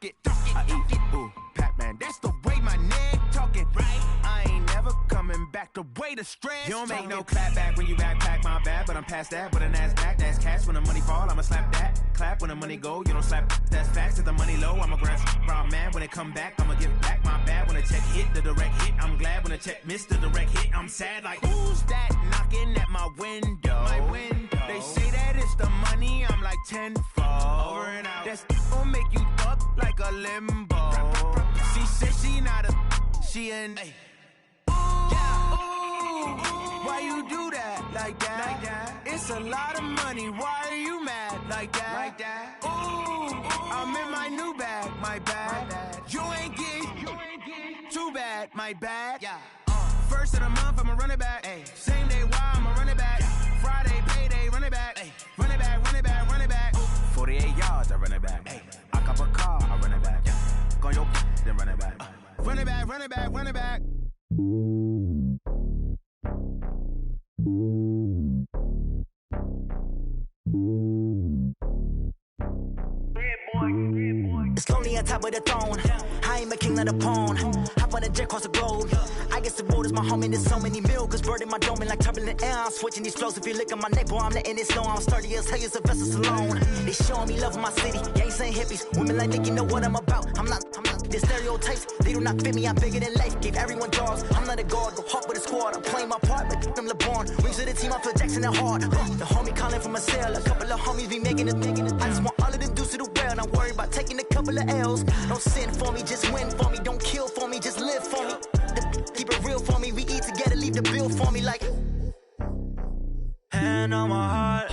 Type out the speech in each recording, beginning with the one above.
it. I eat, ooh, Pac-Man, that's the way my neck talking. Right, I ain't never coming back the way the stress. You don't make no clap back when you backpack, my bad, but I'm past that. With a NASDAQ, that's cash. When the money fall, I'ma slap that. Clap when the money go, you don't slap. That's facts. If the money low, I'ma grab raw man. When it come back, I'ma give back my bad. When the check hit, the direct hit, I'm glad. When the check missed the direct hit, I'm sad. Like, who's that knocking at my window? My window. They say that it's the money, I'm like tenfold. Over and out. That's gon' make you up like a limbo. She said she not a, she an. Hey. Why you do that like that? Like that? It's a lot of money. Why are you mad like that? Like that? Ooh, I'm in my new bag, my bad. You ain't get too bad, my bad. Yeah. First of the month, I'ma run it back. Ay. Same day, why I'ma run it back. Yeah. Friday, payday, run it back. Ay. Run it back, run it back, run it back. Ooh. 48 yards, I run it back. Ay. I cop a car, I run it back. Yeah. Go on your then run it back. Run it back, run it back, run it back. It's lonely on top of the throne. I ain't a king, not a pawn. Hop on a jet across the globe. I guess the road is my home and there's so many milkers burning my dome like turbulent air. I'm switching these flows. If you look at my neck, boy, I'm letting it slow. I'm sturdy as hell, it's a vessel alone. They showing me love in my city. Gangs ain't hippies. Women like Nick, you know what I'm about. I'm not. The stereotypes, they do not fit me. I'm bigger than life. Gave everyone jobs. I'm not a guard. Go hard with a squad. I'm playing my part like them LeBron. Rings to the team, I feel Jackson and hard. The homie calling from a cell. A couple of homies be making it. I just want all of them dudes to do well. Not worry about taking a couple of L's. Don't sin for me, just win for me. Don't kill for me, just live for me. Keep it real for me. We eat together, leave the bill for me like. Hand on my heart,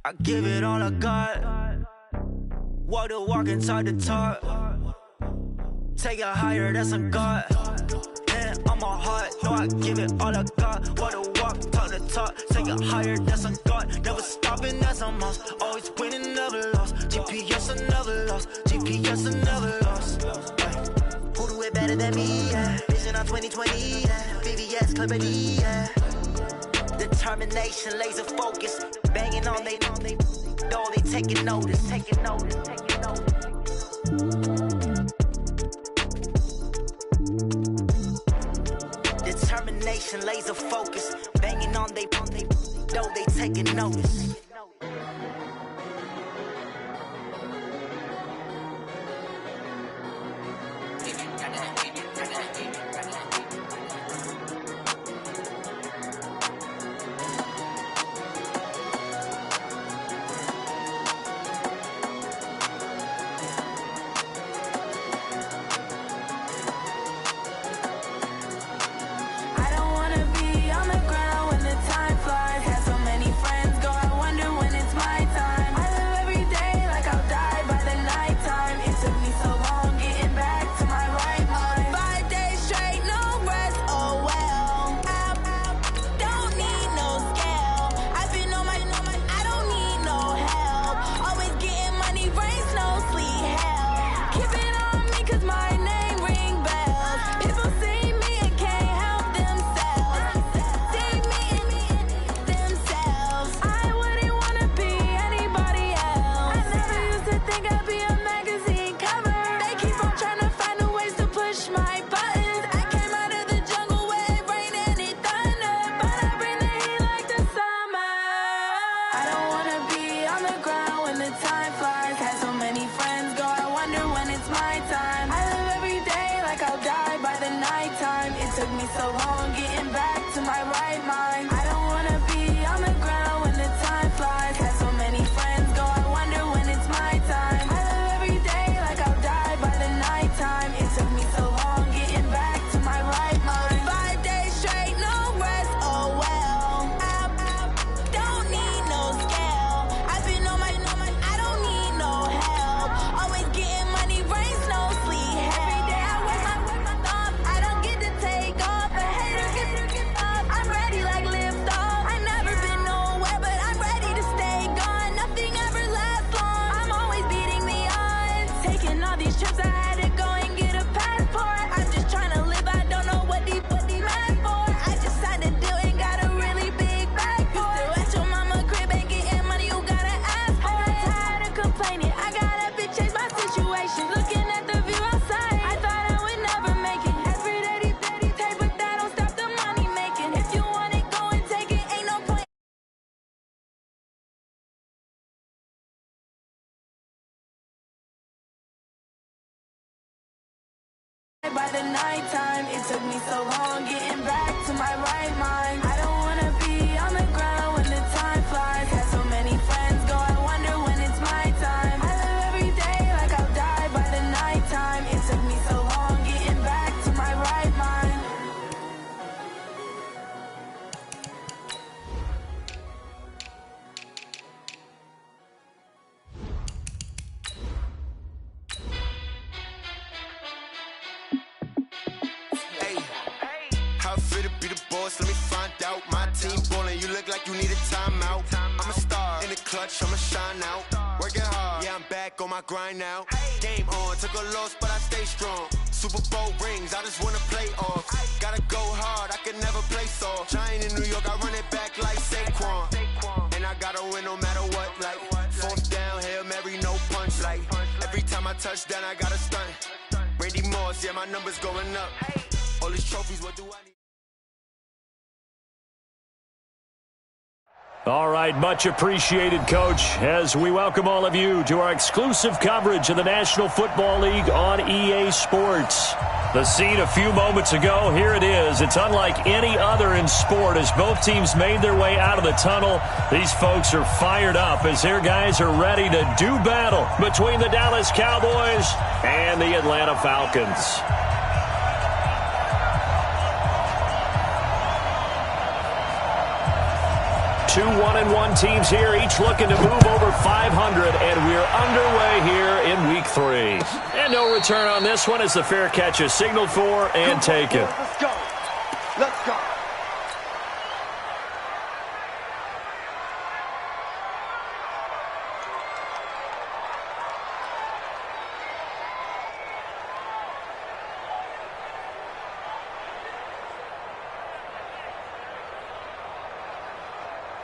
I give it all I got. Walk the walk and talk the talk. Take it higher, that's a God. Hand on my heart, no, I give it all I got. Walk the walk, talk the talk. Take it higher, that's a God. Never stopping, that's a must. Always winning, never lost. GPS, I never lost. GPS, I never lost. Who do it better than me? Yeah. Vision on 2020. Yeah. VVS, Clippity. Yeah. Determination, laser focus. Banging on they. Though they taking notice. Determination, laser focus. Banging on they. Though they taking notice. Lift by the nighttime. It took me so long getting back to my right mind. I don't wanna be on the ground when the time flies. Had so many friends go, I wonder when it's my time. I live every day like I'll die by the nighttime. It took me so long getting back to my right mind. How fit to be the boss? Let me find out. My team ballin', you look like you need a timeout. I'm a star in the clutch, I'ma shine out. Working hard, yeah, I'm back on my grind now. Game on, took a loss, but I stay strong. Super Bowl rings, I just wanna play off. Gotta go hard, I can never play soft. Giant in New York, I run it back like Saquon. And I gotta win no matter what, like fourth down, Hail Mary, no punch. Like every time I touch down, I gotta stunt. Randy Moss, yeah, my numbers going up. All these trophies, what do I need? All right, much appreciated, Coach, as we welcome all of you to our exclusive coverage of the National Football League on EA Sports. The scene a few moments ago, here it is. It's unlike any other in sport as both teams made their way out of the tunnel. These folks are fired up as their guys are ready to do battle between the Dallas Cowboys and the Atlanta Falcons. 2 1-1 teams here, each looking to move over 500, and we're underway here in Week 3. And no return on this one as the fair catch is signaled for and taken. Let's go. Let's go.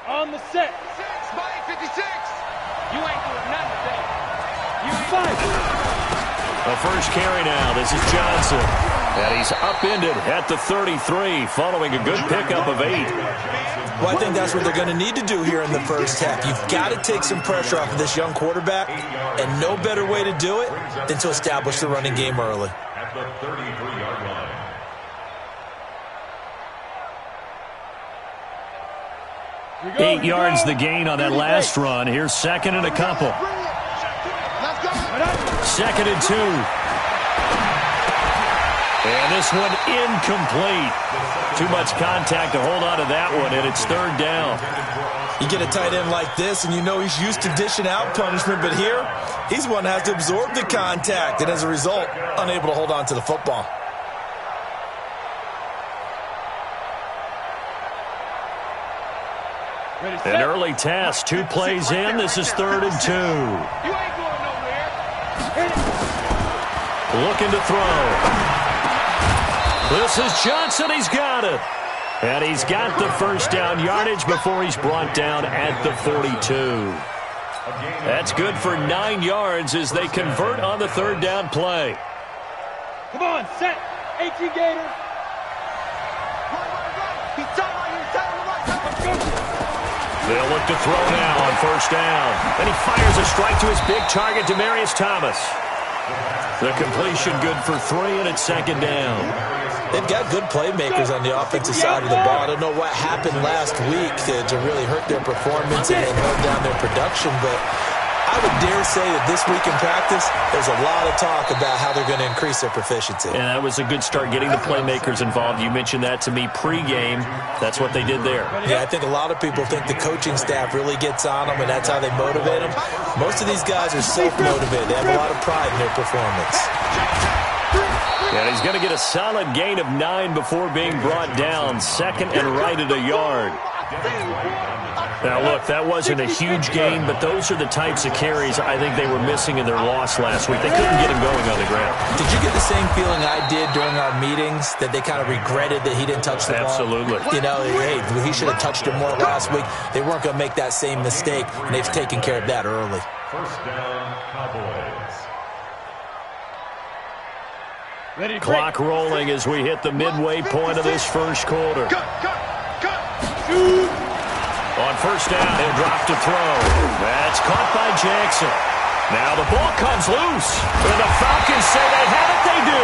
On the set. 6 by 56. You ain't doing nothing today. You ain't Five. The first carry now. This is Johnson. And he's upended at the 33 following a good pickup of 8. Well, I think that's what they're going to need to do here in the first half. You've got to take some pressure off of this young quarterback, and no better way to do it than to establish the running game early. At the 33-yard line. 8 yards the gain on that last run. Here's second and a couple. Second and 2. And this one incomplete. Too much contact to hold on to that one, and it's third down. You get a tight end like this, and you know he's used to dishing out punishment, but here, he's one that has to absorb the contact, and as a result, unable to hold on to the football. An early test, 2 plays in. This is third and 2. You ain't going nowhere. Looking to throw. This is Johnson. He's got it. And he's got the first down yardage before he's brought down at the 42. That's good for 9 yards as they convert on the third down play. Come on, set. 18 Gator. They'll look to throw now on first down. And he fires a strike to his big target, Demaryius Thomas. The completion good for 3, and it's second down. They've got good playmakers on the offensive side of the ball. I don't know what happened last week to really hurt their performance and hold down their production, but I would dare say that this week in practice, there's a lot of talk about how they're going to increase their proficiency. And that was a good start, getting the playmakers involved. You mentioned that to me pregame. That's what they did there. Yeah, I think a lot of people think the coaching staff really gets on them, and that's how they motivate them. Most of these guys are self-motivated. They have a lot of pride in their performance. And he's going to get a solid gain of 9 before being brought down. Second and right at a yard. Now, look, that wasn't a huge gain, but those are the types of carries I think they were missing in their loss last week. They couldn't get him going on the ground. Did you get the same feeling I did during our meetings, that they kind of regretted that he didn't touch the ball? Absolutely. You know, hey, he should have touched it more last week. They weren't going to make that same mistake, and they've taken care of that early. First down, Cowboys. Clock rolling as we hit the midway point of this first quarter. On first down, he'll drop to throw. That's caught by Jackson. Now the ball comes loose. And the Falcons say they have it. They do.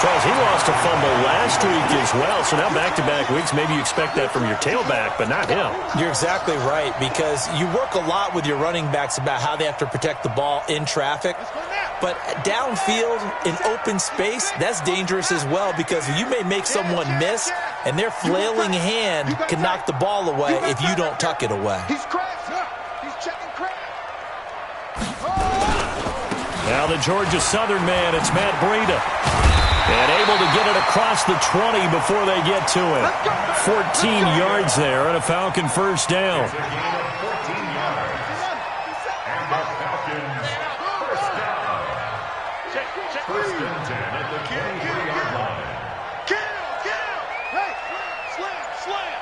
Charles, he lost a fumble last week as well, so now back-to-back weeks, maybe you expect that from your tailback, but not him. You're exactly right, because you work a lot with your running backs about how they have to protect the ball in traffic. But downfield, in open space, that's dangerous as well, because you may make someone miss, and their flailing hand can knock the ball away if you don't tuck it away. He's cracked. He's checking crack. Now the Georgia Southern man, it's Matt Breida. And able to get it across the 20 before they get to it. 14 yards there and a Falcon first down. It's a gain of 14 yards. And the Falcons first down. First and 10 at the 23-yard line. Hey, slam.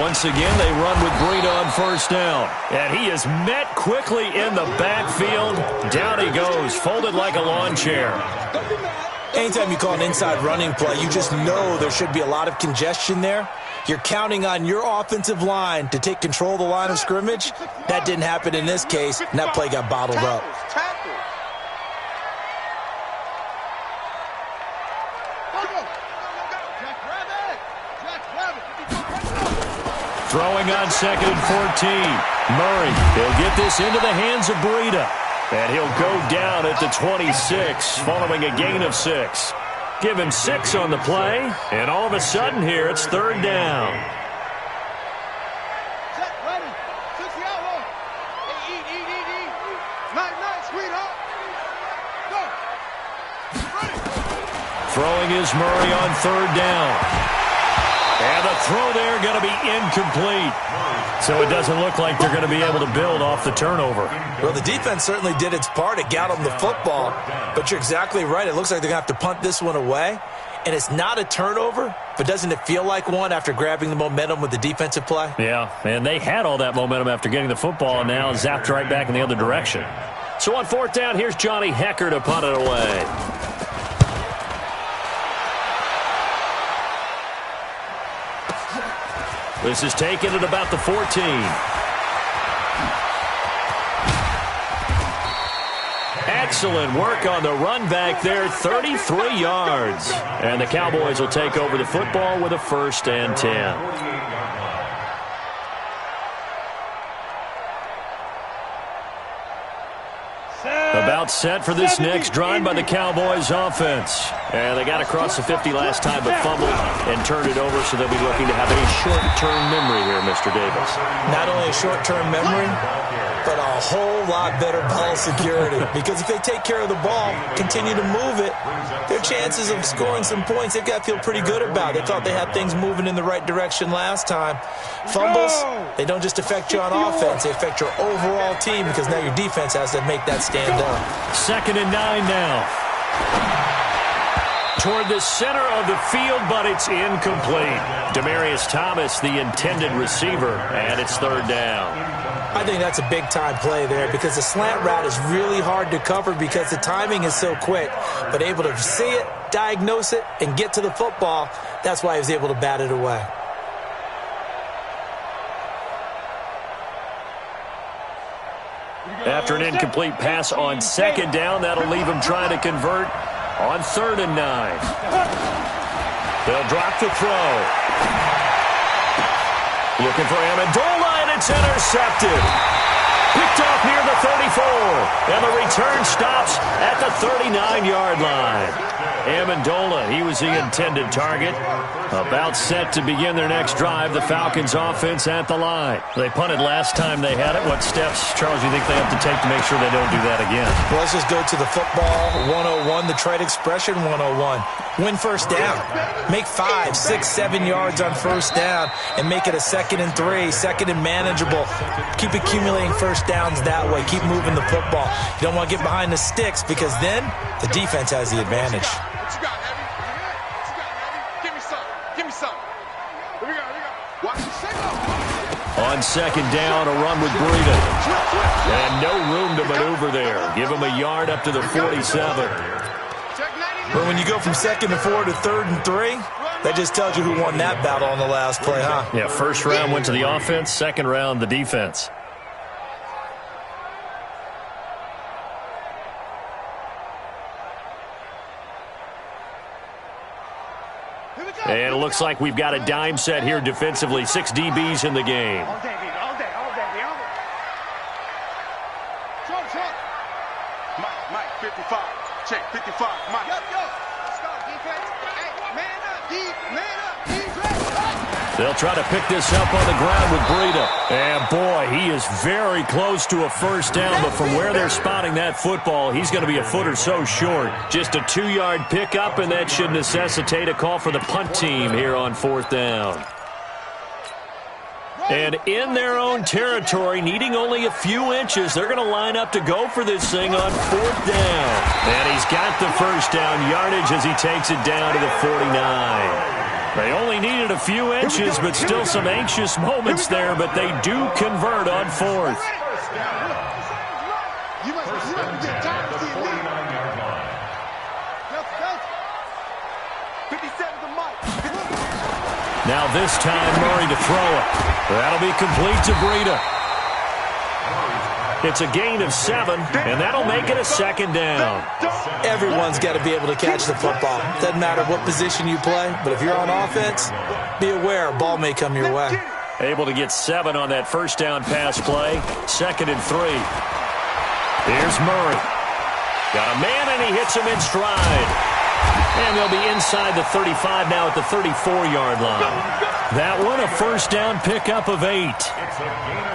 Once again, they run with Breida on first down. And he is met quickly in the backfield. Down he goes, folded like a lawn chair. Anytime you call an inside running play, you just know there should be a lot of congestion there. You're counting on your offensive line to take control of the line of scrimmage. That didn't happen in this case, and that play got bottled up. Throwing on second and 14. Murray, he'll get this into the hands of Breida. And he'll go down at the 26, following a gain of 6. Give him 6 on the play, and all of a sudden here, it's third down. Throwing is Murray on third down. And the throw there going to be incomplete. So it doesn't look like they're going to be able to build off the turnover. Well, the defense certainly did its part. It got them the football. But you're exactly right. It looks like they're going to have to punt this one away. And it's not a turnover, but doesn't it feel like one after grabbing the momentum with the defensive play? Yeah, and they had all that momentum after getting the football and now zapped right back in the other direction. So on fourth down, here's Johnny Hecker to punt it away. This is taken at about the 14. Excellent work on the run back there, 33 yards. And the Cowboys will take over the football with a first and 10. About set for this next drive by the Cowboys offense. And they got across the 50 last time but fumbled and turned it over, so they'll be looking to have a short-term memory here, Mr. Davis. Not only a short-term memory, but a whole lot better ball security. Because if they take care of the ball, continue to move it, their chances of scoring some points, they've got to feel pretty good about. They thought they had things moving in the right direction last time. Fumbles, they don't just affect you on offense, they affect your overall team because now your defense has to make that stand up. Second and 9 now. Toward the center of the field, but it's incomplete. Demaryius Thomas, the intended receiver, and it's third down. I think that's a big-time play there because the slant route is really hard to cover because the timing is so quick. But able to see it, diagnose it, and get to the football, that's why he was able to bat it away. After an incomplete pass on second down, that'll leave him trying to convert on third and 9. They'll drop the throw. Looking for Amendola, and it's intercepted. Picked off near the 34, and the return stops at the 39-yard line. Amendola, he was the intended target. About set to begin their next drive, the Falcons offense at the line. They punted last time they had it. What steps, Charles, do you think they have to take to make sure they don't do that again? Well, let's just go to the football 101, the trade expression 101. Win first down. Make 5, 6, 7 yards on first down and make it a 2nd and 3, 2nd and manageable. Keep accumulating first downs that way. Keep moving the football. You don't want to get behind the sticks because then the defense has the advantage. What you got, Abby? What you got, Abby? Give me something. Give me something. Here we go. Watch the signal. On second down, a run with Breida. And no room to maneuver there. Give him a yard up to the 47. But when you go from 2nd and 4 to 3rd and 3, that just tells you who won that battle on the last play, huh? Yeah, first round went to the offense, second round the defense. And it looks like we've got a dime set here defensively. 6 DBs in the game. All day, baby. All day. All day, baby. All day. Short. Mike, 55. Check, 55. Mike. Yo. Let's go, defense. Hey, man up, defense. They'll try to pick this up on the ground with Breida. And, boy, he is very close to a first down, but from where they're spotting that football, he's going to be a foot or so short. Just a 2-yard pickup, and that should necessitate a call for the punt team here on 4th down. And in their own territory, needing only a few inches, they're going to line up to go for this thing on 4th down. And he's got the first down yardage as he takes it down to the 49. They only needed a few inches, but still some anxious moments there, but they do convert on 4th. Now this time, Murray to throw it. That'll be complete to Breida. It's a gain of 7, and that'll make it a 2nd down. Everyone's got to be able to catch the football. Doesn't matter what position you play, but if you're on offense, be aware a ball may come your way. Able to get 7 on that first down pass play. 2nd and 3. Here's Murray. Got a man, and he hits him in stride. And they'll be inside the 35 now at the 34-yard line. That one, a first down pickup of 8.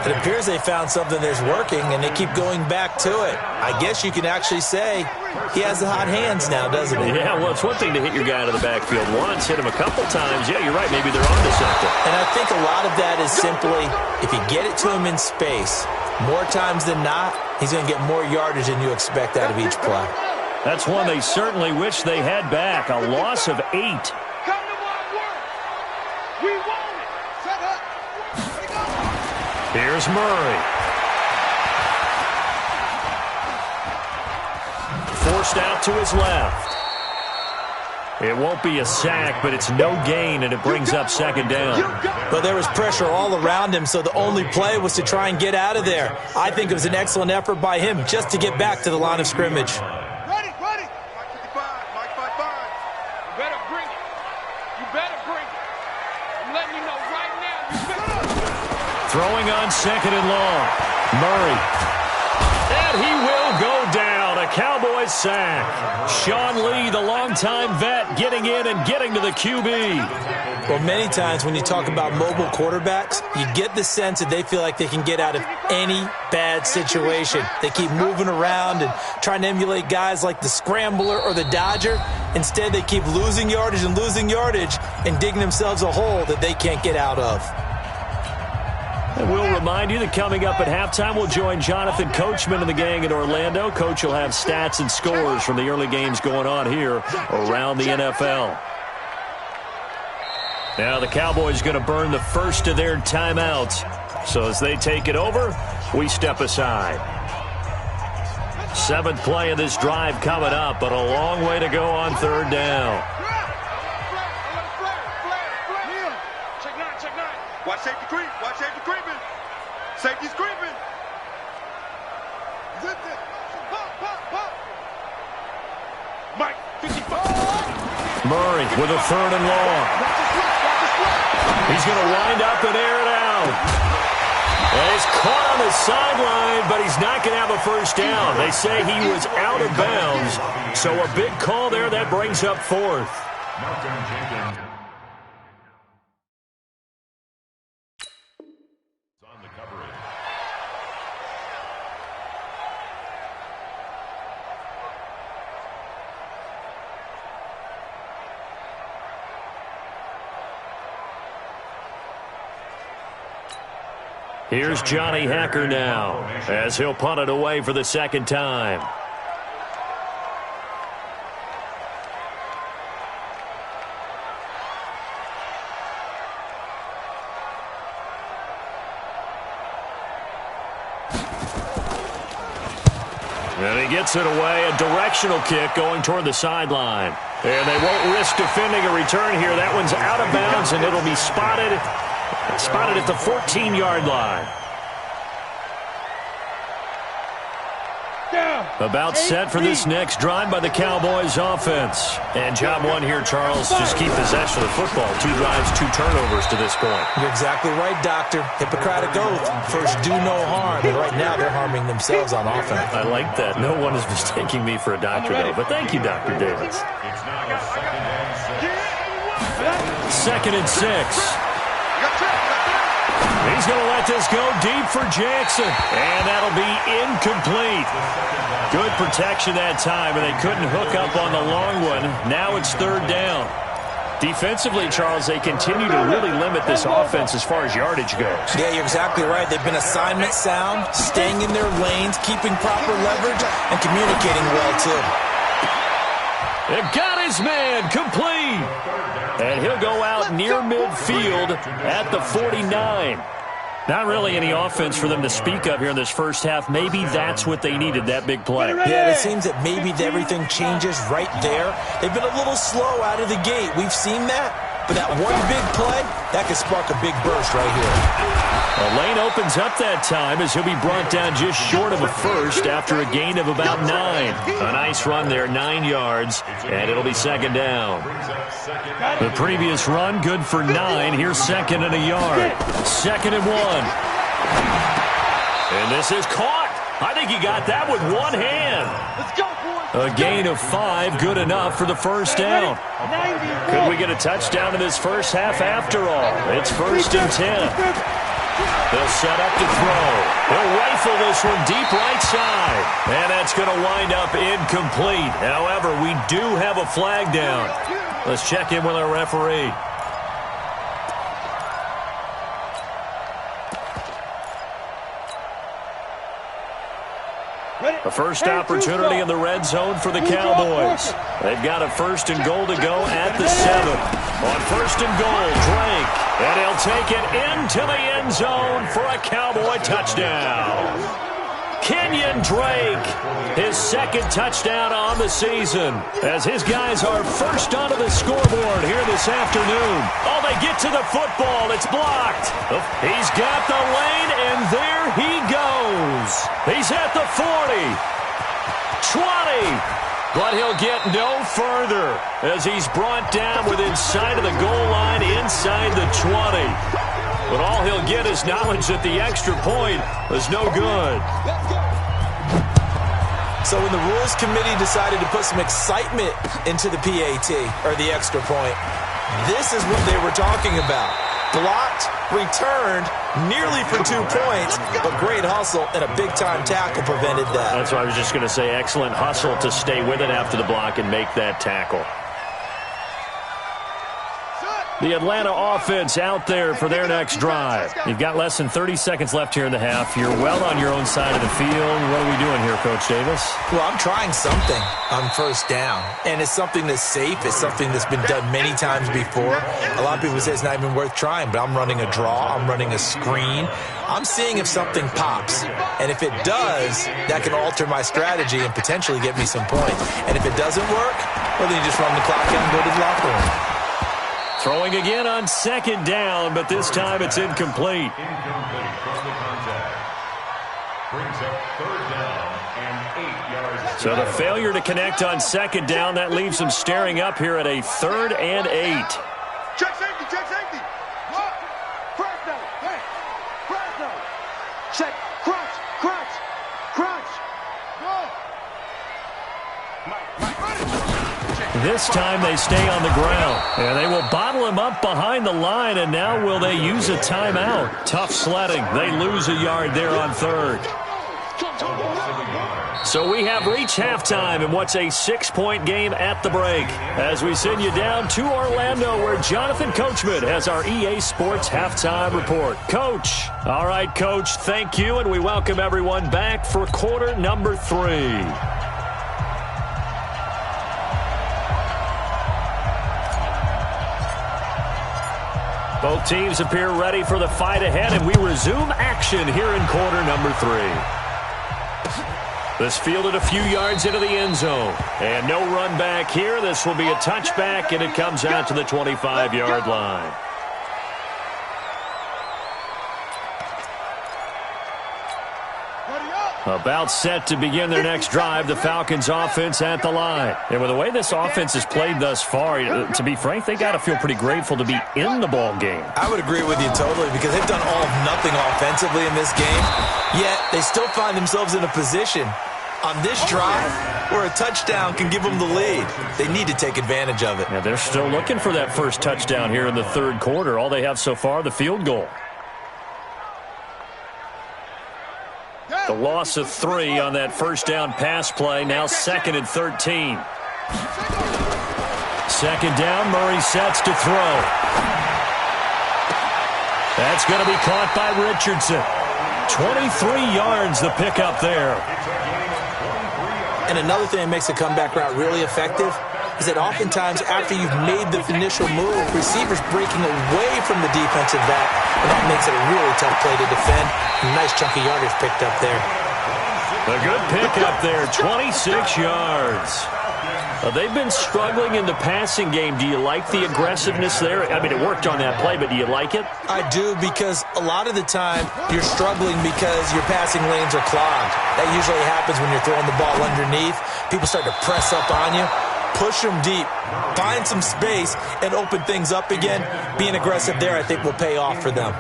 It appears they found something that's working, and they keep going back to it. I guess you can actually say he has the hot hands now, doesn't he? Yeah, well, it's one thing to hit your guy out of the backfield once, hit him a couple times. Yeah, you're right. Maybe they're onto something. And I think a lot of that is simply if you get it to him in space, more times than not, he's going to get more yardage than you expect out of each play. That's one they certainly wish they had back. A loss of 8. Here's Murray. Forced out to his left. It won't be a sack, but it's no gain, and it brings up 2nd down. Well, there was pressure all around him, so the only play was to try and get out of there. I think it was an excellent effort by him just to get back to the line of scrimmage. Ready. Mike 55. You better bring it. I'm letting you know right now. You better. Throwing on 2nd and long. Murray. And he will go down. A Cowboys sack. Sean Lee, the longtime vet, getting in and getting to the QB. Well, many times when you talk about mobile quarterbacks, you get the sense that they feel like they can get out of any bad situation. They keep moving around and trying to emulate guys like the Scrambler or the Dodger. Instead, they keep losing yardage and digging themselves a hole that they can't get out of. And we'll remind you that coming up at halftime, we'll join Jonathan Coachman and the gang in Orlando. Coach will have stats and scores from the early games going on here around the NFL. Now the Cowboys going to burn the first of their timeouts. So as they take it over, we step aside. 7th play of this drive coming up, but a long way to go on 3rd down. Watch safety creep. Safety's creeping. Mike, 55. Murray with a 3rd and long. He's going to wind up and air it out. And he's caught on the sideline, but he's not going to have a first down. They say he was out of bounds. So a big call there. That brings up 4th. Here's Johnny Hacker now as he'll punt it away for the 2nd time. And he gets it away, a directional kick going toward the sideline. And they won't risk defending a return here. That one's out of bounds, and it'll be spotted at the 14-yard line. About set for this next drive by the Cowboys offense. And job one here, Charles, just keep possession of the football. 2 drives, 2 turnovers to this point. You're exactly right, Doctor. Hippocratic oath. First, do no harm. And right now, they're harming themselves on offense. I like that. No one is mistaking me for a doctor, though. But thank you, Dr. Davis. It's now 2nd and 6. He's going to let this go deep for Jackson. And that'll be incomplete. Good protection that time, and they couldn't hook up on the long one. Now it's 3rd down. Defensively, Charles, they continue to really limit this offense as far as yardage goes. Yeah, you're exactly right. They've been assignment sound, staying in their lanes, keeping proper leverage, and communicating well, too. They've got his man complete. And he'll go out near midfield at the 49. Not really any offense for them to speak of here in this first half. Maybe that's what they needed, that big play. Yeah, it seems that maybe everything changes right there. They've been a little slow out of the gate. We've seen that. But that one big play, that could spark a big burst right here. A lane opens up that time as he'll be brought down just short of a first after a gain of about 9. A nice run there, 9 yards, and it'll be 2nd down. The previous run, good for 9. Here's 2nd and a yard. 2nd and 1. And this is caught. I think he got that with one hand. A gain of 5, good enough for the first down. Could we get a touchdown in this first half after all? It's 1st and 10. They'll set up to throw. He'll rifle this one deep right side. And that's going to wind up incomplete. However, we do have a flag down. Let's check in with our referee. A first opportunity in the red zone for the Cowboys. They've got a 1st and goal to go at the 7. On 1st and goal, Drake. And he'll take it into the end zone for a Cowboy touchdown. Kenyon Drake, his 2nd touchdown on the season, as his guys are first onto the scoreboard here this afternoon. Oh, they get to the football. It's blocked. He's got the lane, and there he goes. He's at the 40, 20, but he'll get no further as he's brought down within sight of the goal line inside the 20. But all he'll get is knowledge that the extra point was no good. So when the Rules Committee decided to put some excitement into the PAT, or the extra point, this is what they were talking about. Blocked, returned, nearly for 2 points, but great hustle and a big-time tackle prevented that. That's what I was just going to say. Excellent hustle to stay with it after the block and make that tackle. The Atlanta offense out there for their next drive. You've got less than 30 seconds left here in the half. You're well on your own side of the field. What are we doing here, Coach Davis? Well, I'm trying something on 1st down, and it's something that's safe. It's something that's been done many times before. A lot of people say it's not even worth trying, but I'm running a draw. I'm running a screen. I'm seeing if something pops, and if it does, that can alter my strategy and potentially get me some points. And if it doesn't work, well, then you just run the clock out and go to the locker room. Throwing again on 2nd down, but this time it's incomplete. Incomplete from the contact. Brings up 3rd down and 8 yards. So the failure to connect on 2nd down, that leaves them staring up here at a 3rd and 8. Check safety, check safety. What? Press no. Hey. Press no. Check. Crunch, crunch, crunch. Go. Mike, This time they stay on the ground, and they will bottle him up behind the line, and now will they use a timeout? Tough sledding. They lose a yard there on 3rd. So we have reached halftime in what's a 6-point game at the break, as we send you down to Orlando, where Jonathan Coachman has our EA Sports halftime report. Coach. All right, Coach, thank you, and we welcome everyone back for quarter number 3. Both teams appear ready for the fight ahead, and we resume action here in quarter number 3. This fielded a few yards into the end zone. And no run back here. This will be a touchback, and it comes out to the 25-yard line. About set to begin their next drive, the Falcons offense at the line. And with the way this offense has played thus far, to be frank, they got to feel pretty grateful to be in the ball game. I would agree with you totally because they've done all of nothing offensively in this game, yet they still find themselves in a position on this drive where a touchdown can give them the lead. They need to take advantage of it. Yeah, they're still looking for that first touchdown here in the third quarter. All they have so far, the field goal. The loss of 3 on that first down pass play. Now 2nd and 13. Second down, Murray sets to throw. That's going to be caught by Richardson. 23 yards the pickup there. And another thing that makes a comeback route really effective is that oftentimes after you've made the initial move, receivers breaking away from the defensive back, and that makes it a really tough play to defend. A nice chunk of yardage picked up there. A good pickup there, 26 yards. They've been struggling in the passing game. Do you like the aggressiveness there? I mean, it worked on that play, but do you like it? I do, because a lot of the time you're struggling because your passing lanes are clogged. That usually happens when you're throwing the ball underneath. People start to press up on you. Push them deep, find some space, and open things up again. Being aggressive there, I think, will pay off for them.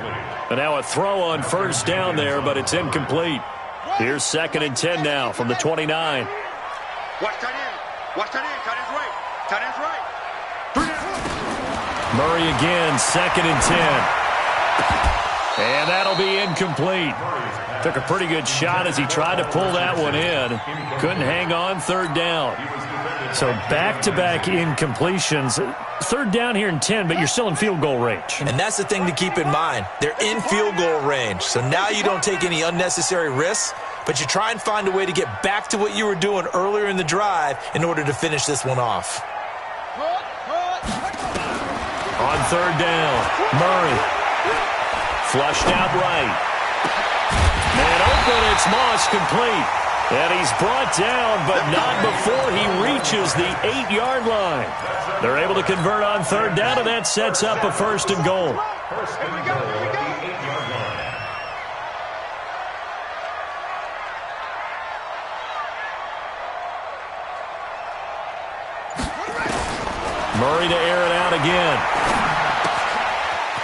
And now a throw on first down there, but it's incomplete. Here's 2nd and 10 now from the 29. Watch tight end. Watch tight end. Tight end's right. Tight end's right. Murray again, 2nd and 10. And that'll be incomplete. Took a pretty good shot as he tried to pull that one in. Couldn't hang on, third down. So back-to-back incompletions. Third down here in 10, but you're still in field goal range. And that's the thing to keep in mind. They're in field goal range. So now you don't take any unnecessary risks, but you try and find a way to get back to what you were doing earlier in the drive in order to finish this one off. On third down, Murray. Flushed out right. And open, it's Moss, complete. And he's brought down, but not before he reaches the 8-yard line. They're able to convert on third down, and that sets up a 1st and goal. First and goal at the 8-yard line. Murray to air it out again.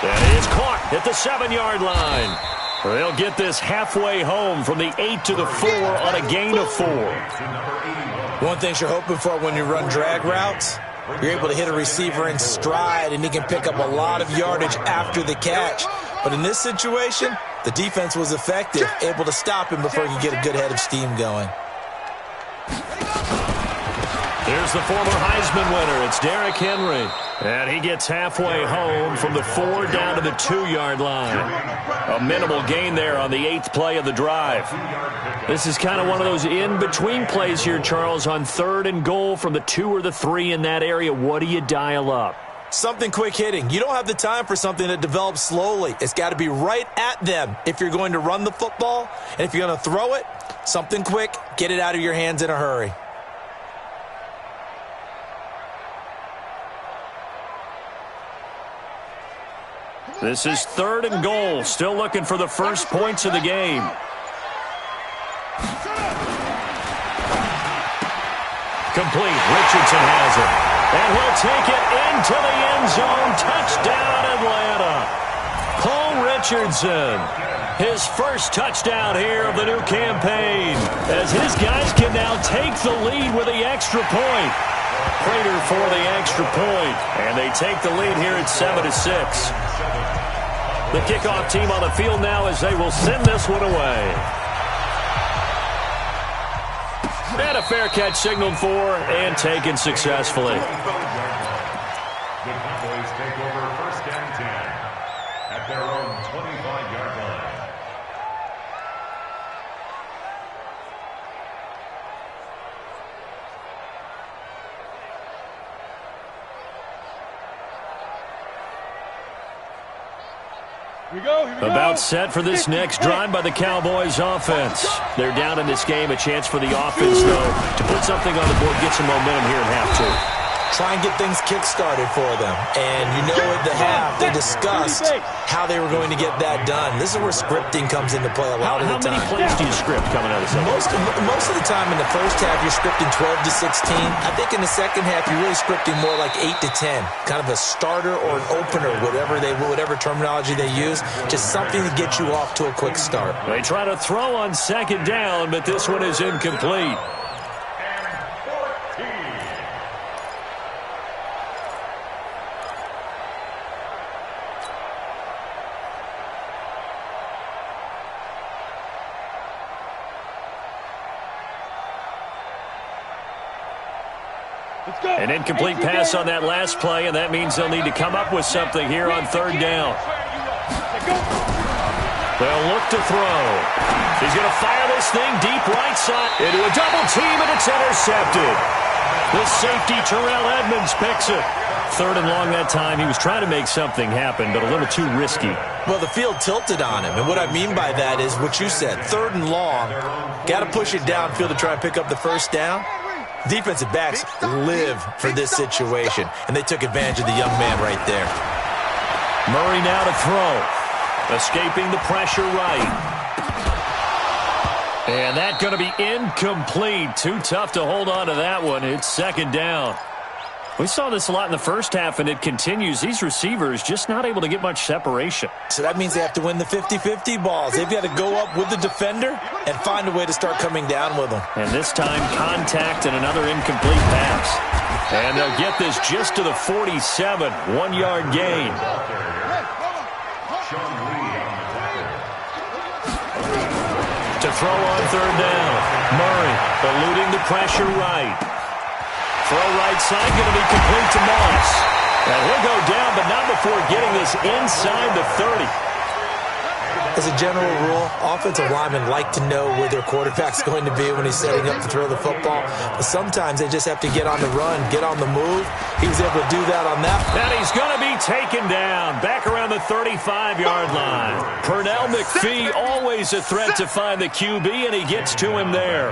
And it's caught at the 7-yard line. They'll get this halfway home from the 8 to the 4 on a gain of 4. One thing you're hoping for when you run drag routes, you're able to hit a receiver in stride, and he can pick up a lot of yardage after the catch. But in this situation, the defense was effective, able to stop him before he could get a good head of steam going. Here's the former Heisman winner. It's Derrick Henry. And he gets halfway home from the 4 down to the 2-yard line. A minimal gain there on the 8th play of the drive. This is kind of one of those in-between plays here, Charles, on 3rd and goal from the 2 or the 3 in that area. What do you dial up? Something quick hitting. You don't have the time for something that develops slowly. It's got to be right at them if you're going to run the football. And if you're going to throw it, something quick, get it out of your hands in a hurry. This is 3rd and goal. Still looking for the first points of the game. Complete. Richardson has it. And he'll take it into the end zone. Touchdown, Atlanta. Paul Richardson. His first touchdown here of the new campaign. As his guys can now take the lead with the extra point. Prater for the extra point. And they take the lead here at 7-6. The kickoff team on the field now as they will send this one away. And a fair catch signaled for and taken successfully. The Cowboys take over 1st and 10 at their own 25-yard line. About set for this next drive by the Cowboys offense. They're down in this game. A chance for the offense, though, to put something on the board, get some momentum here in half 2. try and get things kick-started for them. And you know at the half, they discussed how they were going to get that done. This is where scripting comes into play a lot of the time. How many plays do you script coming out of the second? Most of the time in the first half, you're scripting 12 to 16. I think in the second half, you're really scripting more like 8 to 10. Kind of a starter or an opener, whatever terminology they use. Just something to get you off to a quick start. They try to throw on second down, but this one is incomplete. An incomplete pass on that last play, and that means they'll need to come up with something here on third down. They'll look to throw. He's going to fire this thing deep right side into a double team, and it's intercepted. The safety, Terrell Edmonds, picks it. Third and long that time. He was trying to make something happen, but a little too risky. Well, the field tilted on him, and what I mean by that is what you said. Third and long, got to push it downfield to try and pick up the first down. Defensive backs live for this situation, and they took advantage of the young man right there. Murray now to throw. Escaping the pressure right. And that's going to be incomplete. Too tough to hold on to that one. It's second down. We saw this a lot in the first half, and it continues. These receivers just not able to get much separation. So that means they have to win the 50-50 balls. They've got to go up with the defender and find a way to start coming down with them. And this time, contact and another incomplete pass. And they'll get this just to the 47, 1-yard gain. To throw on third down. Murray eluding the pressure right. Throw right side, going to be complete to Moss. And he'll go down, but not before getting this inside the 30. As a general rule, offensive linemen like to know where their quarterback's going to be when he's setting up to throw the football. But sometimes they just have to get on the run, get on the move. He was able to do that on that. And he's going to be taken down back around the 35-yard line. Pernell McPhee, always a threat to find the QB, and he gets to him there.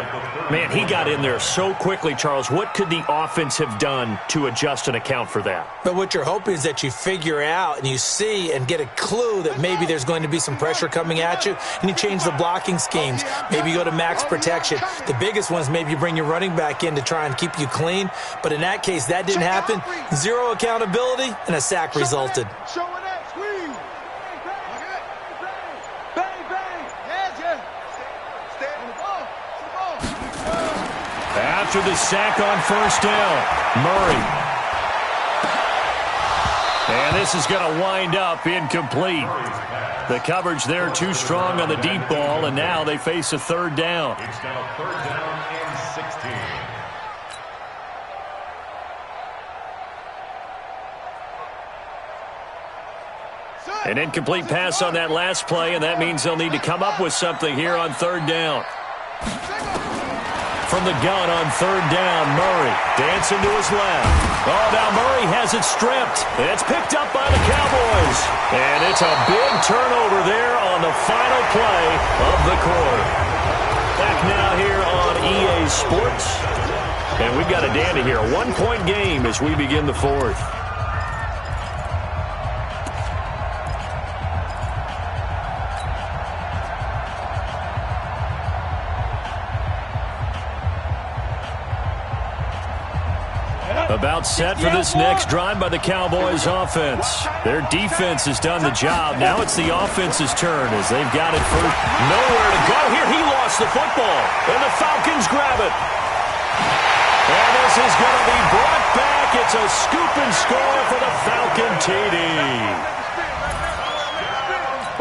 Man, he got in there so quickly, Charles. What could the offense have done to adjust and account for that? But what you're hoping is that you figure out and you see and get a clue that maybe there's going to be some pressure coming at you, and you change the blocking schemes. Maybe you go to max protection. The biggest one is maybe you bring your running back in to try and keep you clean. But in that case, that didn't happen. Zero accountability, and a sack resulted. After the sack on first down, Murray. And this is going to wind up incomplete. The coverage there too strong on the deep ball, and now they face a third down. It's now third down and 16. An incomplete pass on that last play, and that means they'll need to come up with something here on third down. From the gun on third down, Murray dancing to his left. Oh, now Murray has it stripped. It's picked up by the Cowboys. And it's a big turnover there on the final play of the quarter. Back now here on EA Sports. And we've got a dandy here. A one-point game as we begin the fourth. About set for this next drive by the Cowboys offense. Their defense has done the job. Now it's the offense's turn as they've got it for nowhere to go. Here he lost the football, and the Falcons grab it. And this is going to be brought back. It's a scoop and score for the Falcon TD.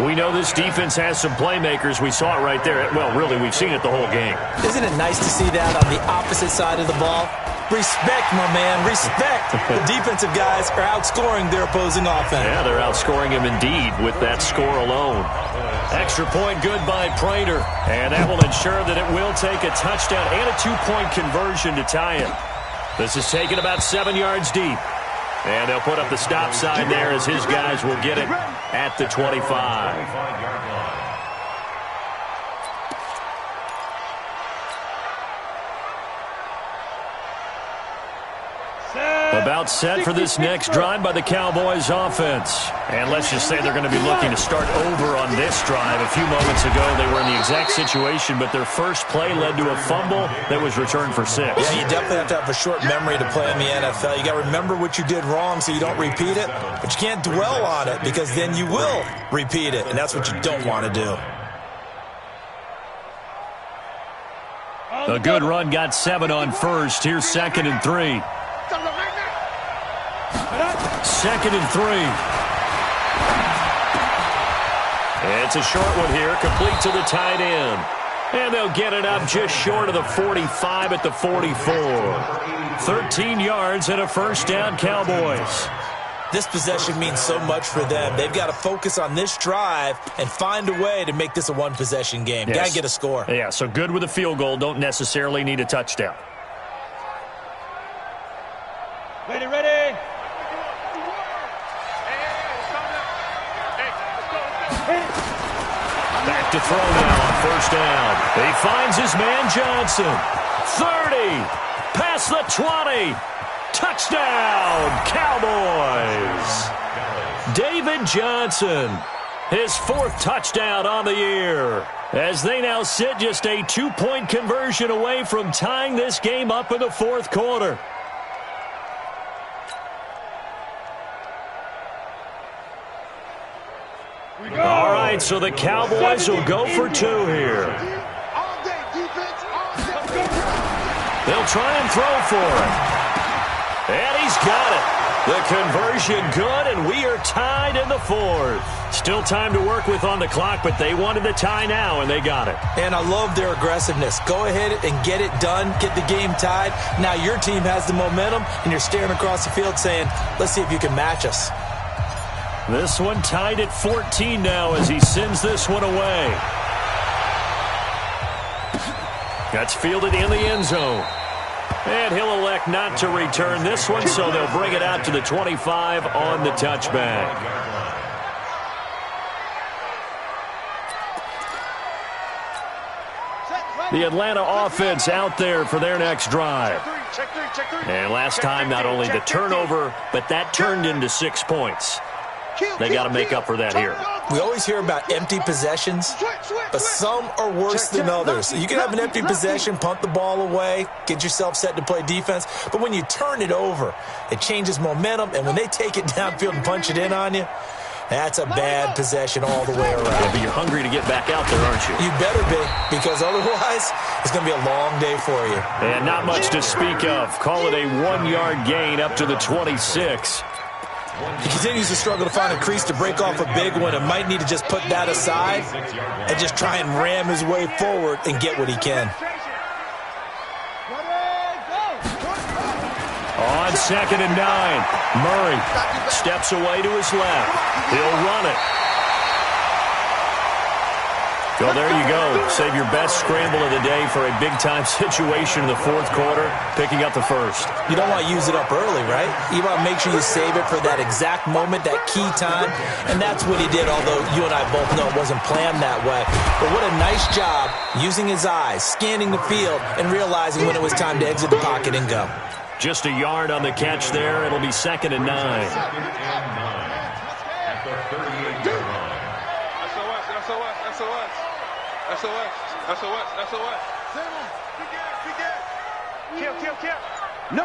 We know this defense has some playmakers. We saw it right there. Well, really, we've seen it the whole game. Isn't it nice to see that on the opposite side of the ball? Respect, my man, respect. The defensive guys are outscoring their opposing offense. Yeah, they're outscoring him indeed with that score alone. Extra point good by Prater, and that will ensure that it will take a touchdown and a two-point conversion to tie it. This is taken about 7 yards deep. And they'll put up the stop sign there as his guys will get it at the 25. About set for this next drive by the Cowboys offense. And let's just say they're going to be looking to start over on this drive. A few moments ago, they were in the exact situation, but their first play led to a fumble that was returned for 6. Yeah, you definitely have to have a short memory to play in the NFL. You got to remember what you did wrong so you don't repeat it, but you can't dwell on it because then you will repeat it, and that's what you don't want to do. A good run got 7 on first. Here's 2nd and 3. 2nd and 3. It's a short one here, complete to the tight end. And they'll get it up just short of the 45 at the 44. 13 yards and a first down, Cowboys. This possession means so much for them. They've got to focus on this drive and find a way to make this a one-possession game. Yes. Got to get a score. Yeah, so good with a field goal. Don't necessarily need a touchdown. Ready, ready. Back to throw now on first down. He finds his man Johnson. 30. Past the 20. Touchdown, Cowboys. David Johnson. His 4th touchdown on the year. As they now sit just a 2-point conversion away from tying this game up in the 4th quarter. All right, so the Cowboys will go for 2 here. They'll try and throw for it. And he's got it. The conversion good, and we are tied in the 4th. Still time to work with on the clock, but they wanted the tie now, and they got it. And I love their aggressiveness. Go ahead and get it done. Get the game tied. Now your team has the momentum, and you're staring across the field saying, let's see if you can match us. This one tied at 14 now as he sends this one away. That's fielded in the end zone. And he'll elect not to return this one, so they'll bring it out to the 25 on the touchback. The Atlanta offense out there for their next drive. And last time, not only the turnover, but that turned into 6 points. They got to make up for that here. We always hear about empty possessions, but some are worse than others. You can have an empty possession, punt the ball away, get yourself set to play defense, but when you turn it over, it changes momentum, and when they take it downfield and punch it in on you, that's a bad possession all the way around. Yeah, but you're hungry to get back out there, aren't you? You better be, because otherwise it's going to be a long day for you. And not much to speak of. Call it a 1-yard gain up to the 26. He continues to struggle to find a crease to break off a big one and might need to just put that aside and just try and ram his way forward and get what he can. On 2nd and 9, Murray steps away to his left. He'll run it. Well, there you go. Save your best scramble of the day for a big-time situation in the 4th quarter, picking up the 1st. You don't want to use it up early, right? You want to make sure you save it for that exact moment, that key time, and that's what he did, although you and I both know it wasn't planned that way. But what a nice job using his eyes, scanning the field, and realizing when it was time to exit the pocket and go. Just a yard on the catch there. It'll be 2nd and 9. At the 38-yard line. SOS. Kill. No.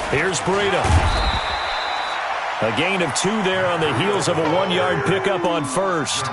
Here's Breida. A gain of 2 there on the heels of a 1-yard pickup on first.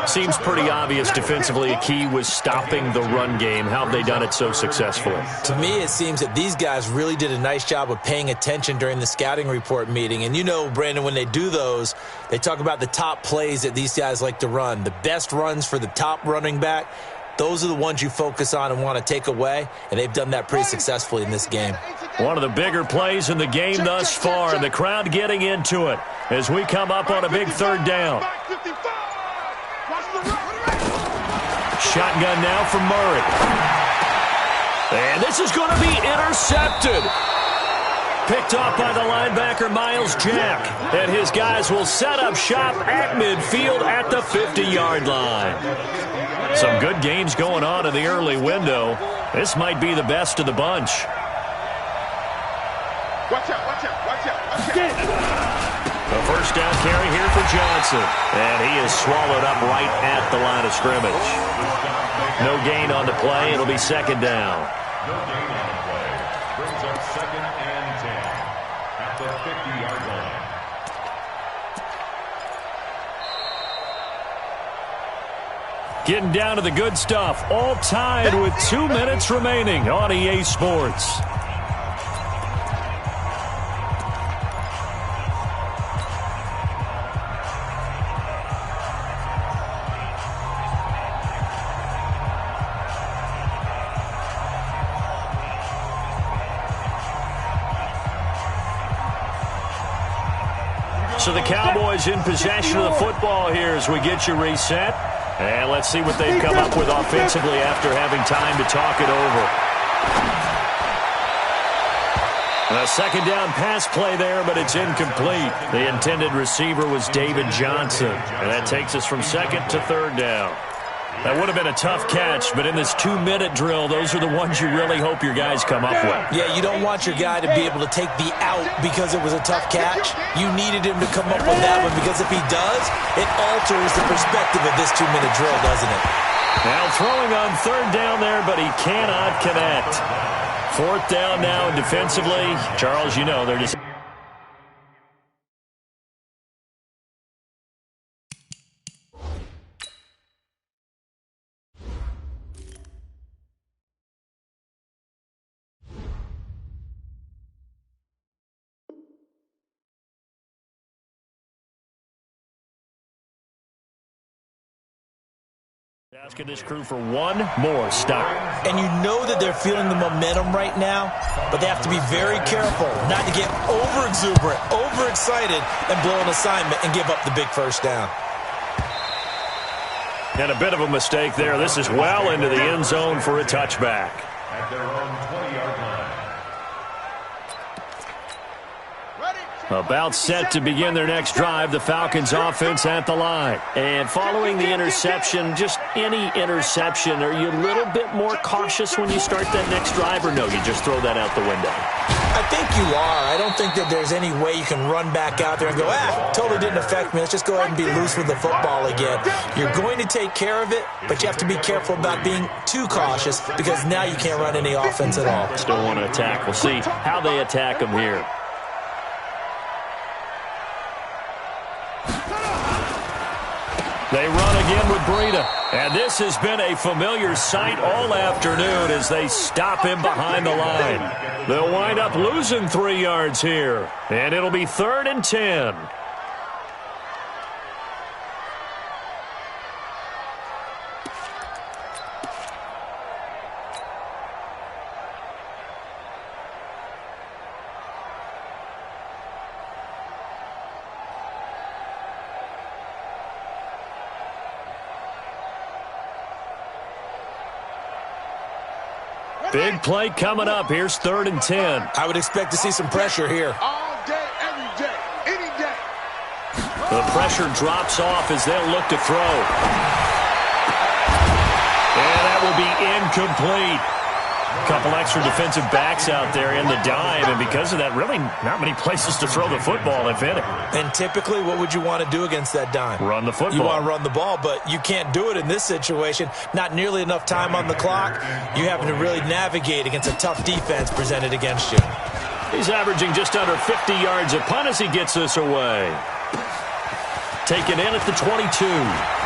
Seems pretty obvious defensively a key was stopping the run game. How have they done it so successfully? To me, it seems that these guys really did a nice job of paying attention during the scouting report meeting. And you know, Brandon, when they do those, they talk about the top plays that these guys like to run. The best runs for the top running back, those are the ones you focus on and want to take away. And they've done that pretty successfully in this game. One of the bigger plays in the game thus far, and the crowd getting into it as we come up on a big 3rd down. Shotgun now from Murray. And this is going to be intercepted. Picked off by the linebacker, Miles Jack. And his guys will set up shop at midfield at the 50-yard line. Some good games going on in the early window. This might be the best of the bunch. Watch out, watch out, watch out, watch out. The first down carry here for Johnson. And he is swallowed up right at the line of scrimmage. No gain on the play. It'll be second down. No gain on the play. Brings up 2nd and 10 at the 50-yard line. Getting down to the good stuff. All tied with 2 minutes remaining on EA Sports. So the Cowboys in possession of the football here as we get you reset. And let's see what they've come up with offensively after having time to talk it over. A second down pass play there, but it's incomplete. The intended receiver was David Johnson. And that takes us from second to third down. That would have been a tough catch, but in this 2-minute drill, those are the ones you really hope your guys come up with. Yeah, you don't want your guy to be able to take the out because it was a tough catch. You needed him to come up with that one because if he does, it alters the perspective of this 2-minute drill, doesn't it? Now throwing on third down there, but he cannot connect. Fourth down now defensively. Charles, you know, they're just... asking this crew for one more stop. And you know that they're feeling the momentum right now, but they have to be very careful not to get over-exuberant, overexcited, and blow an assignment and give up the big first down. And a bit of a mistake there. This is well into the end zone for a touchback. At their own 20-yard line. About set to begin their next drive, the Falcons offense at the line. And following the interception, just any interception, are you a little bit more cautious when you start that next drive, or no, you just throw that out the window? I think you are. I don't think that there's any way you can run back out there and go, totally didn't affect me. Let's just go ahead and be loose with the football again. You're going to take care of it, but you have to be careful about being too cautious because now you can't run any offense at all. Still want to attack. We'll see how they attack them here. They run again with Breida. And this has been a familiar sight all afternoon as they stop him behind the line. They'll wind up losing 3 yards here. And it'll be 3rd and 10. Big play coming up. Here's 3rd and 10. I would expect to see some pressure here. All day, every day, any day. The pressure drops off as they'll look to throw. And that will be incomplete. A couple extra defensive backs out there in the dime, and because of that, really not many places to throw the football, if any. And typically, what would you want to do against that dime? Run the football. You want to run the ball, but you can't do it in this situation. Not nearly enough time on the clock. You having to really navigate against a tough defense presented against you. He's averaging just under 50 yards a punt as he gets this away. Taken in at the 22.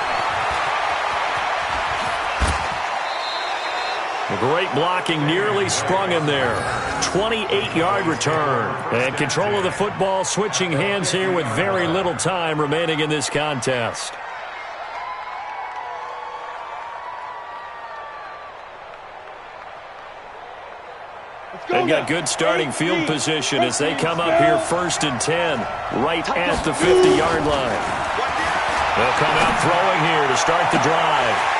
The great blocking nearly sprung him there. 28-yard return. And control of the football switching hands here with very little time remaining in this contest. They've got good starting field position as they come up here 1st and 10, right at the 50-yard line. They'll come out throwing here to start the drive.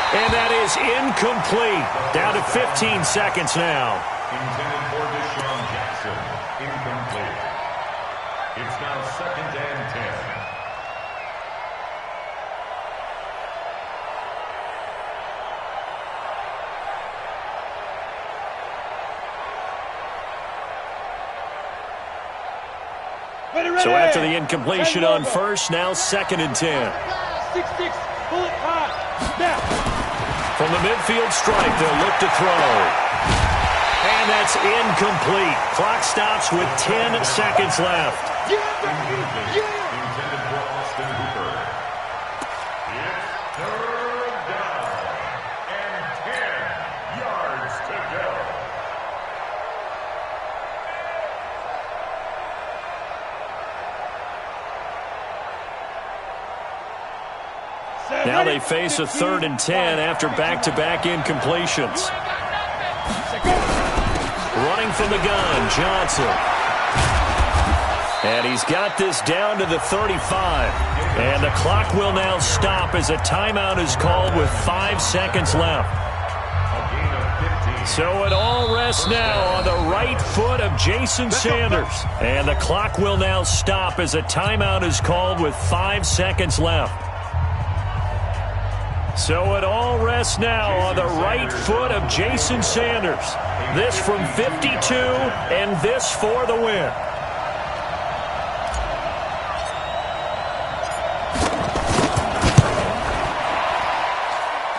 And that is incomplete. Down to 15 seconds now. Intended for Deshaun Jackson. Incomplete. It's now 2nd and 10. So after the incompletion on first, now 2nd and 10. 6-6, pull it high. Snap. From the midfield stripe, they'll look to throw. And that's incomplete. Clock stops with 10 seconds left. Intended for Austin Hooper. It's 3rd down and 10 yards to go. Now they face a 3rd and 10 after back-to-back incompletions. Running from the gun, Johnson. And he's got this down to the 35. And the clock will now stop as a timeout is called with 5 seconds left. So it all rests now on the right foot of Jason Sanders. And the clock will now stop as a timeout is called with 5 seconds left. So it all rests now on the right foot of Jason Sanders. This from 52, and this for the win.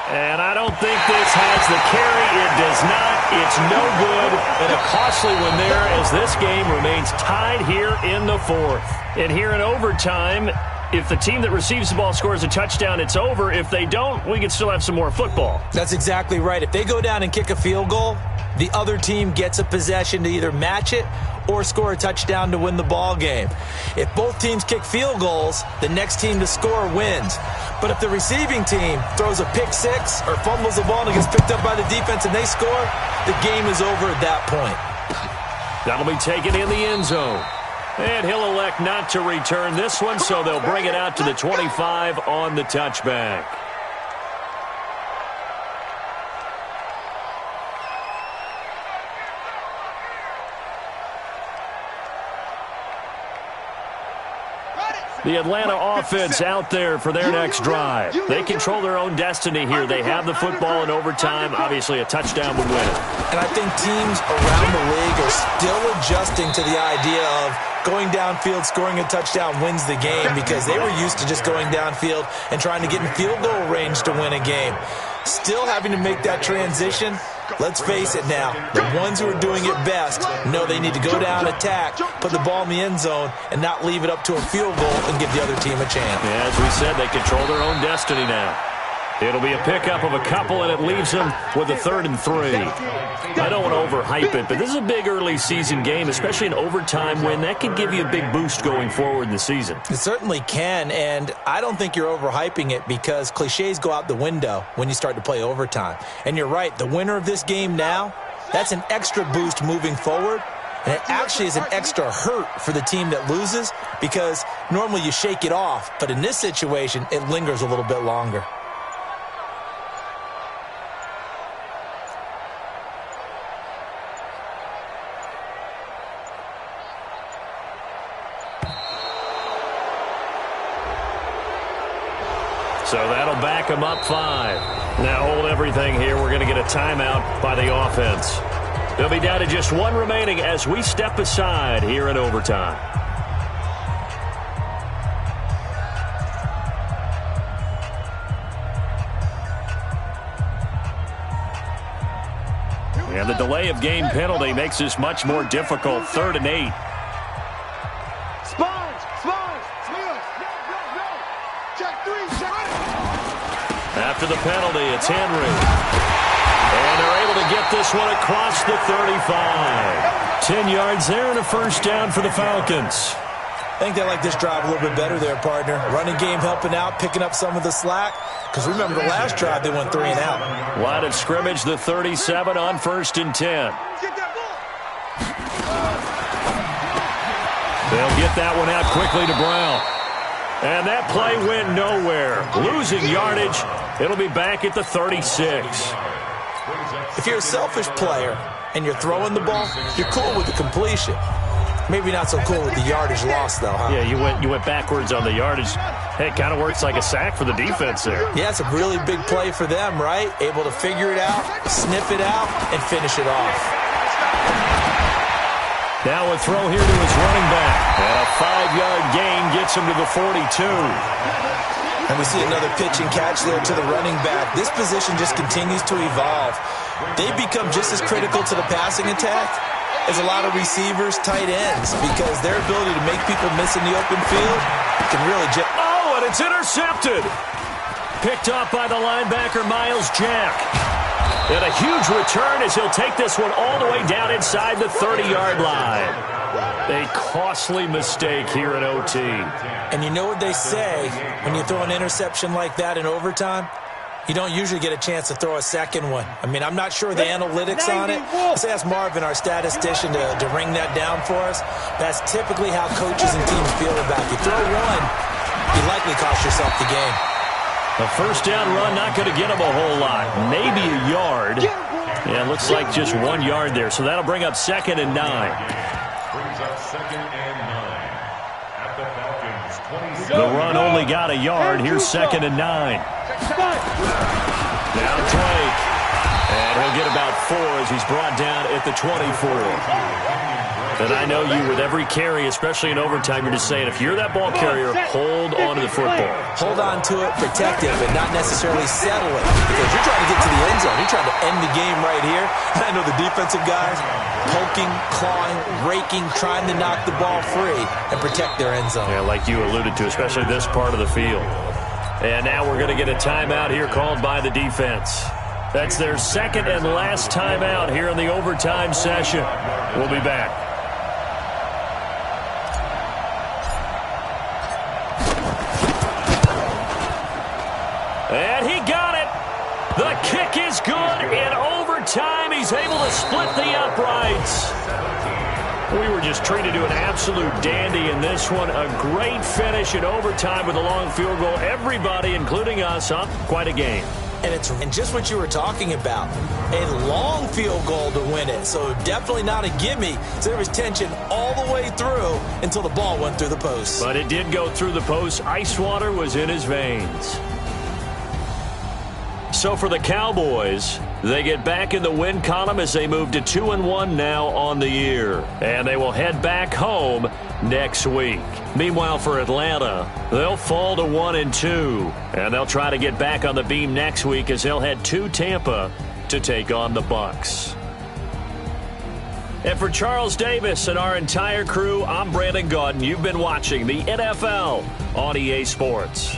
And I don't think this has the carry. It does not. It's no good. And a costly one there as this game remains tied here in the 4th. And here in overtime, if the team that receives the ball scores a touchdown, it's over. If they don't, we can still have some more football. That's exactly right. If they go down and kick a field goal, the other team gets a possession to either match it or score a touchdown to win the ball game. If both teams kick field goals, the next team to score wins. But if the receiving team throws a pick six or fumbles the ball and it gets picked up by the defense and they score, the game is over at that point. That'll be taken in the end zone. And he'll elect not to return this one, so they'll bring it out to the 25 on the touchback. The Atlanta offense out there for their next drive. They control their own destiny here. They have the football in overtime. Obviously, a touchdown would win it. And I think teams around the league are still adjusting to the idea of going downfield, scoring a touchdown wins the game, because they were used to just going downfield and trying to get in field goal range to win a game. Still having to make that transition. Let's face it now, the ones who are doing it best know they need to go down, attack, put the ball in the end zone, and not leave it up to a field goal and give the other team a chance. Yeah, as we said, they control their own destiny now. It'll be a pickup of a couple, and it leaves them with a 3rd and 3. I don't want to overhype it, but this is a big early season game, especially an overtime win. That could give you a big boost going forward in the season. It certainly can, and I don't think you're overhyping it because cliches go out the window when you start to play overtime. And you're right, the winner of this game now, that's an extra boost moving forward. And it actually is an extra hurt for the team that loses because normally you shake it off, but in this situation, it lingers a little bit longer. So that'll back them up 5. Now hold everything here. We're going to get a timeout by the offense. They'll be down to just 1 remaining as we step aside here in overtime. And the delay of game penalty makes this much more difficult. 3rd and 8. After the penalty, it's Henry. And they're able to get this one across the 35. 10 yards there and a first down for the Falcons. I think they like this drive a little bit better there, partner. Running game helping out, picking up some of the slack. Because remember, the last drive, they went 3 and out. Line of scrimmage, the 37 on 1st and 10. They'll get that one out quickly to Brown. And that play went nowhere. Losing yardage. It'll be back at the 36. If you're a selfish player and you're throwing the ball, you're cool with the completion. Maybe not so cool with the yardage loss, though, huh? Yeah, you went backwards on the yardage. Hey, it kind of works like a sack for the defense there. Yeah, it's a really big play for them, right? Able to figure it out, sniff it out, and finish it off. Now a throw here to his running back. And a 5-yard gain gets him to the 42. And we see another pitch and catch there to the running back. This position just continues to evolve. They become just as critical to the passing attack as a lot of receivers, tight ends, because their ability to make people miss in the open field can really Oh, and it's intercepted. Picked off by the linebacker, Miles Jack. And a huge return as he'll take this one all the way down inside the 30-yard line. A costly mistake here in OT. And you know what they say, when you throw an interception like that in overtime, you don't usually get a chance to throw a second one. I mean, I'm not sure the analytics on it. Let's ask Marvin, our statistician, to ring that down for us. That's typically how coaches and teams feel about it. You throw one, you likely cost yourself the game. A first down run, not going to get him a whole lot. Maybe a yard. Yeah, it looks like just 1 yard there. So that'll bring up 2nd and 9. Brings up 2nd and 9 at the Falcons' 27. The run only got a yard. Here's 2nd and 9. Now Drake. And he'll get about 4 as he's brought down at the 24. And I know you, with every carry, especially in overtime, you're just saying, if you're that ball carrier, hold on to the football. Hold on to it, protect it, but not necessarily settle it. Because you're trying to get to the end zone. You're trying to end the game right here. And I know the defensive guys poking, clawing, raking, trying to knock the ball free and protect their end zone. Yeah, like you alluded to, especially this part of the field. And now we're going to get a timeout here called by the defense. That's their 2nd and last timeout here in the overtime session. We'll be back. And he got it. The kick is good. In overtime, he's able to split the uprights. We were just treated to an absolute dandy in this one. A great finish in overtime with a long field goal. Everybody, including us, up quite a game. And it's just what you were talking about. A long field goal to win it. So definitely not a gimme. So there was tension all the way through until the ball went through the post. But it did go through the post. Ice water was in his veins. So for the Cowboys, they get back in the win column as they move to 2-1 now on the year. And they will head back home next week. Meanwhile, for Atlanta, they'll fall to 1-2. And they'll try to get back on the beam next week as they'll head to Tampa to take on the Bucs. And for Charles Davis and our entire crew, I'm Brandon Gaudin. You've been watching the NFL on EA Sports.